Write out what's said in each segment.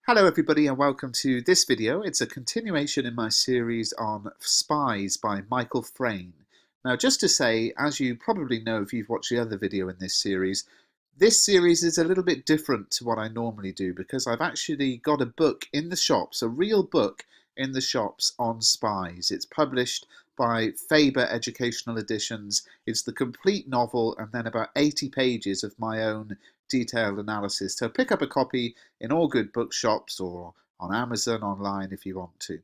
Hello everybody and welcome to this video. It's a continuation in my series on Spies by Michael Frayn. Now just to say, as you probably know if you've watched the other video in this series is a little bit different to what I normally do because I've actually got a book in the shops, a real book in the shops on Spies. It's published by Faber Educational Editions. It's the complete novel and then about 80 pages of my own detailed analysis. So pick up a copy in all good bookshops or on Amazon online if you want to.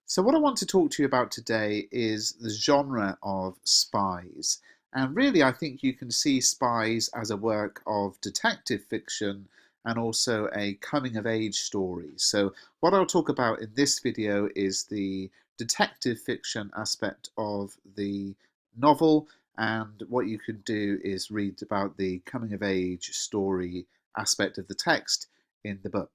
So what I want to talk to you about today is the genre of spies. And really I think you can see Spies as a work of detective fiction and also a coming-of-age story. So what I'll talk about in this video is the detective fiction aspect of the novel, and what you can do is read about the coming-of-age story aspect of the text in the book.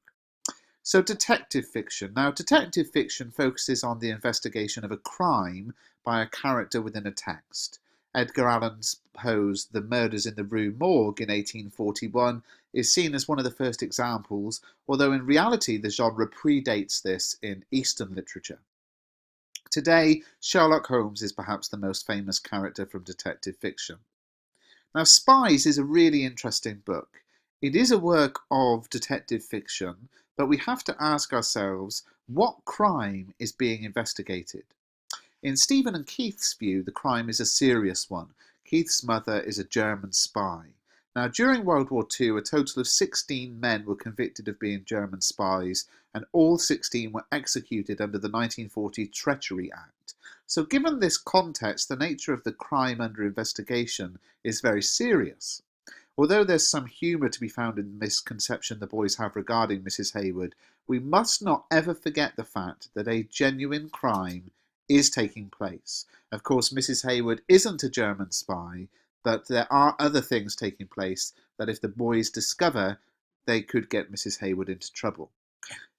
So detective fiction. Now detective fiction focuses on the investigation of a crime by a character within a text. Edgar Allan Poe's The Murders in the Rue Morgue in 1841 is seen as one of the first examples, although in reality the genre predates this in Eastern literature. Today, Sherlock Holmes is perhaps the most famous character from detective fiction. Now, Spies is a really interesting book. It is a work of detective fiction, but we have to ask ourselves, what crime is being investigated? In Stephen and Keith's view, the crime is a serious one. Keith's mother is a German spy. Now, during World War II, a total of 16 men were convicted of being German spies, and all 16 were executed under the 1940 Treachery Act. So given this context, the nature of the crime under investigation is very serious. Although there's some humour to be found in the misconception the boys have regarding Mrs. Hayward, we must not ever forget the fact that a genuine crime is taking place. Of course, Mrs. Hayward isn't a German spy, but there are other things taking place that if the boys discover, they could get Mrs. Hayward into trouble.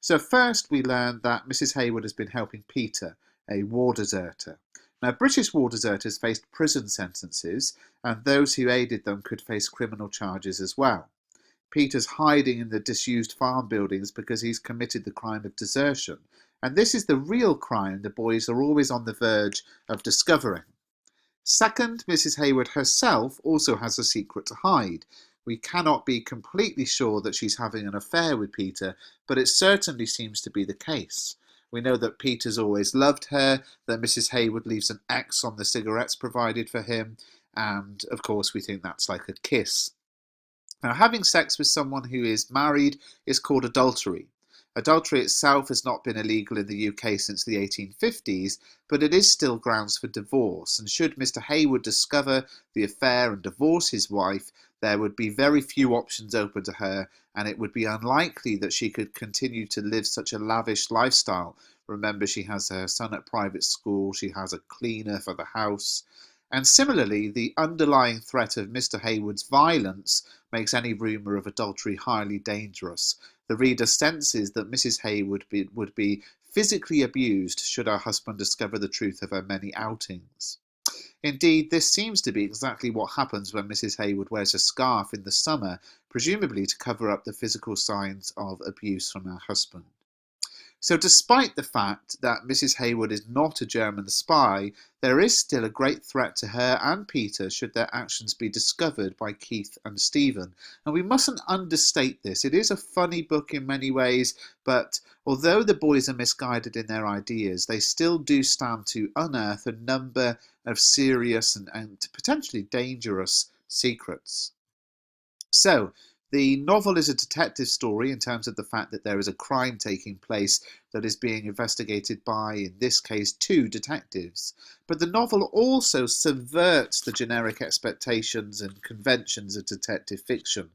So first we learn that Mrs. Hayward has been helping Peter, a war deserter. Now British war deserters faced prison sentences, and those who aided them could face criminal charges as well. Peter's hiding in the disused farm buildings because he's committed the crime of desertion, and this is the real crime the boys are always on the verge of discovering. Second, Mrs. Hayward herself also has a secret to hide. We cannot be completely sure that she's having an affair with Peter, but it certainly seems to be the case. We know that Peter's always loved her, that Mrs. Hayward leaves an X on the cigarettes provided for him, and of course we think that's like a kiss. Now, having sex with someone who is married is called adultery. Adultery itself has not been illegal in the UK since the 1850s, but it is still grounds for divorce, and should Mr. Hayward discover the affair and divorce his wife, there would be very few options open to her, and it would be unlikely that she could continue to live such a lavish lifestyle. Remember, she has her son at private school, she has a cleaner for the house. And similarly, the underlying threat of Mr. Hayward's violence makes any rumour of adultery highly dangerous. The reader senses that Mrs. Hayward would be physically abused should her husband discover the truth of her many outings. Indeed, this seems to be exactly what happens when Mrs. Hayward wears a scarf in the summer, presumably to cover up the physical signs of abuse from her husband. So despite the fact that Mrs. Hayward is not a German spy, there is still a great threat to her and Peter should their actions be discovered by Keith and Stephen. And we mustn't understate this. It is a funny book in many ways, but although the boys are misguided in their ideas, they still do stand to unearth a number of serious and potentially dangerous secrets. So, the novel is a detective story in terms of the fact that there is a crime taking place that is being investigated by, in this case, two detectives. But the novel also subverts the generic expectations and conventions of detective fiction.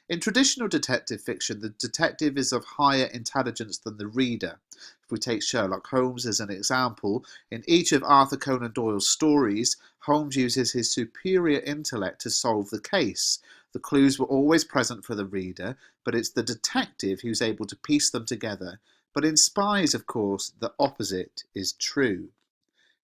In traditional detective fiction, the detective is of higher intelligence than the reader. If we take Sherlock Holmes as an example, in each of Arthur Conan Doyle's stories, Holmes uses his superior intellect to solve the case. The clues were always present for the reader, but it's the detective who's able to piece them together. But in Spies, of course, the opposite is true.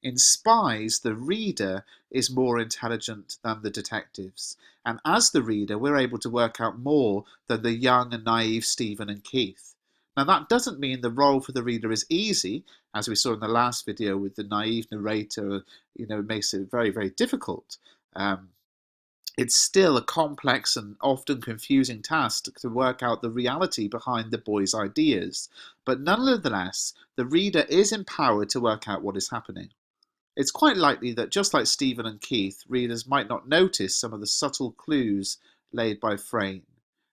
In Spies, the reader is more intelligent than the detectives, and as the reader, we're able to work out more than the young and naive Stephen and Keith. Now, that doesn't mean the role for the reader is easy, as we saw in the last video with the naive narrator. Makes it very, very difficult. It's still a complex and often confusing task to work out the reality behind the boy's ideas, but nonetheless, the reader is empowered to work out what is happening. It's quite likely that, just like Stephen and Keith, readers might not notice some of the subtle clues laid by Frayn.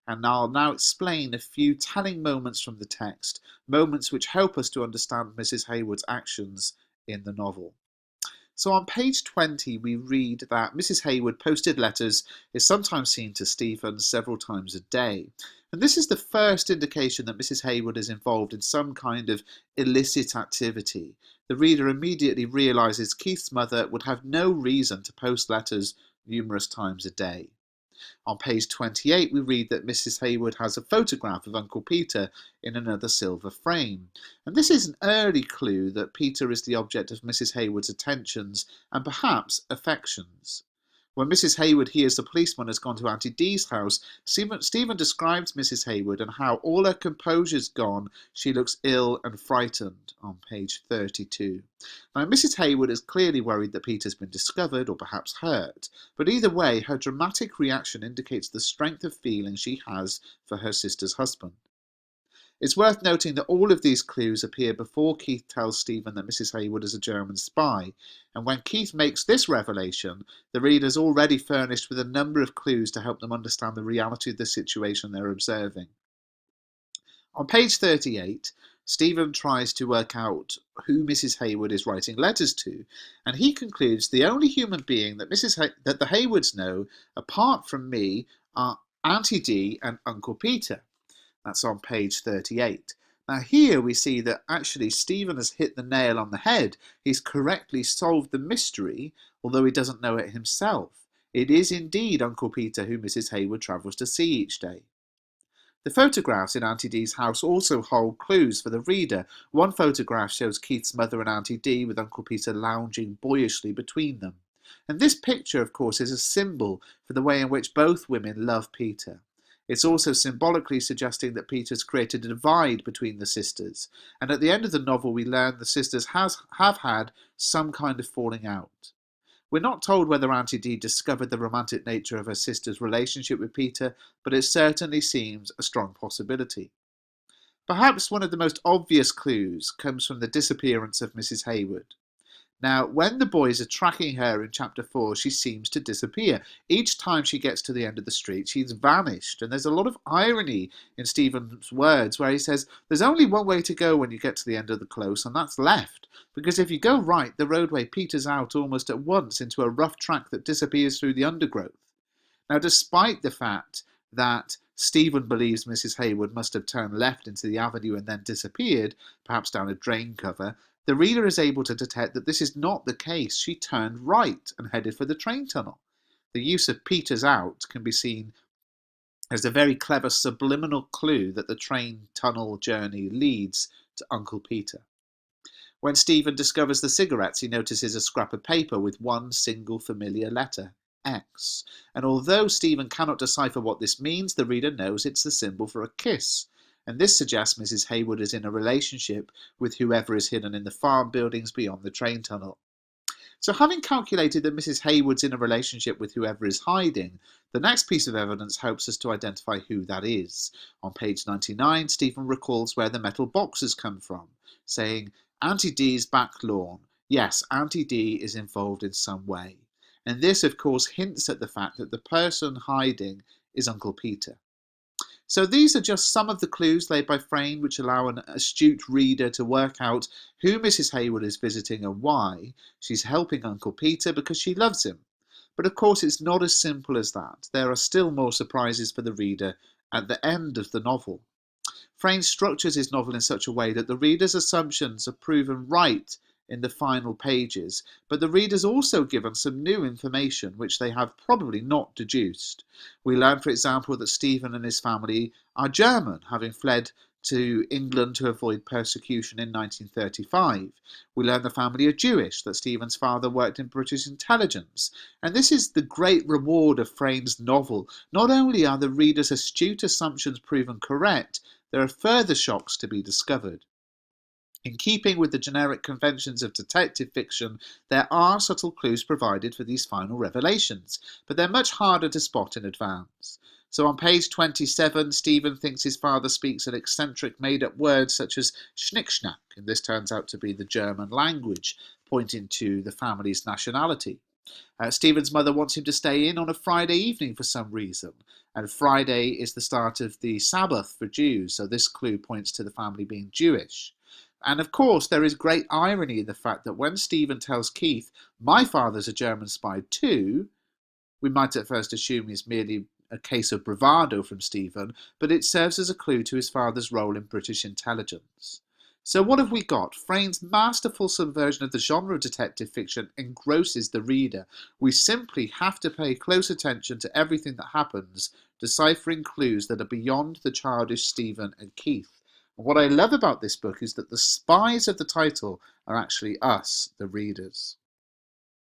And I'll now explain a few telling moments from the text, moments which help us to understand Mrs. Hayward's actions in the novel. So on page 20 we read that Mrs. Hayward posted letters is sometimes seen to Stephen several times a day. And this is the first indication that Mrs. Hayward is involved in some kind of illicit activity. The reader immediately realises Keith's mother would have no reason to post letters numerous times a day. On page 28 we read that Mrs. Hayward has a photograph of Uncle Peter in another silver frame. And this is an early clue that Peter is the object of Mrs. Hayward's attentions and perhaps affections. When Mrs. Hayward hears the policeman has gone to Auntie Dee's house, Stephen describes Mrs. Hayward and how all her composure's gone. She looks ill and frightened on page 32. Now, Mrs. Hayward is clearly worried that Peter's been discovered or perhaps hurt, but either way, her dramatic reaction indicates the strength of feeling she has for her sister's husband. It's worth noting that all of these clues appear before Keith tells Stephen that Mrs. Hayward is a German spy, and when Keith makes this revelation, the reader is already furnished with a number of clues to help them understand the reality of the situation they're observing. On page 38, Stephen tries to work out who Mrs. Hayward is writing letters to, and he concludes the only human being that that the Haywards know, apart from me, are Auntie Dee and Uncle Peter. That's on page 38. Now here we see that actually Stephen has hit the nail on the head. He's correctly solved the mystery, although he doesn't know it himself. It is indeed Uncle Peter who Mrs. Hayward travels to see each day. The photographs in Auntie Dee's house also hold clues for the reader. One photograph shows Keith's mother and Auntie Dee with Uncle Peter lounging boyishly between them. And this picture, of course, is a symbol for the way in which both women love Peter. It's also symbolically suggesting that Peter's created a divide between the sisters, and at the end of the novel we learn the sisters have had some kind of falling out. We're not told whether Auntie Dee discovered the romantic nature of her sister's relationship with Peter, but it certainly seems a strong possibility. Perhaps one of the most obvious clues comes from the disappearance of Mrs. Hayward. Now, when the boys are tracking her in chapter 4, she seems to disappear. Each time she gets to the end of the street, she's vanished. And there's a lot of irony in Stephen's words where he says, there's only one way to go when you get to the end of the close, and that's left. Because if you go right, the roadway peters out almost at once into a rough track that disappears through the undergrowth. Now, despite the fact that Stephen believes Mrs. Hayward must have turned left into the avenue and then disappeared, perhaps down a drain cover, the reader is able to detect that this is not the case. She turned right and headed for the train tunnel. The use of peters out can be seen as a very clever subliminal clue that the train tunnel journey leads to Uncle Peter. When Stephen discovers the cigarettes, he notices a scrap of paper with one single familiar letter, X. And although Stephen cannot decipher what this means, the reader knows it's the symbol for a kiss. And this suggests Mrs. Hayward is in a relationship with whoever is hidden in the farm buildings beyond the train tunnel. So having calculated that Mrs. Hayward's in a relationship with whoever is hiding, the next piece of evidence helps us to identify who that is. On page 99, Stephen recalls where the metal boxes come from, saying, Auntie Dee's back lawn. Yes, Auntie Dee is involved in some way. And this, of course, hints at the fact that the person hiding is Uncle Peter. So these are just some of the clues laid by Frayn which allow an astute reader to work out who Mrs. Hayward is visiting and why. She's helping Uncle Peter because she loves him. But of course it's not as simple as that. There are still more surprises for the reader at the end of the novel. Frayn structures his novel in such a way that the reader's assumptions are proven right in the final pages, but the reader's also given some new information which they have probably not deduced. We learn, for example, that Stephen and his family are German, having fled to England to avoid persecution in 1935. We learn the family are Jewish, that Stephen's father worked in British intelligence. And this is the great reward of Frayn's novel. Not only are the reader's astute assumptions proven correct, there are further shocks to be discovered. In keeping with the generic conventions of detective fiction, there are subtle clues provided for these final revelations, but they're much harder to spot in advance. So on page 27, Stephen thinks his father speaks an eccentric made-up word such as schnick-schnack, and this turns out to be the German language, pointing to the family's nationality. Stephen's mother wants him to stay in on a Friday evening for some reason, and Friday is the start of the Sabbath for Jews, so this clue points to the family being Jewish. And of course, there is great irony in the fact that when Stephen tells Keith, "My father's a German spy too," we might at first assume it's merely a case of bravado from Stephen, but it serves as a clue to his father's role in British intelligence. So what have we got? Frayn's masterful subversion of the genre of detective fiction engrosses the reader. We simply have to pay close attention to everything that happens, deciphering clues that are beyond the childish Stephen and Keith. And what I love about this book is that the spies of the title are actually us, the readers.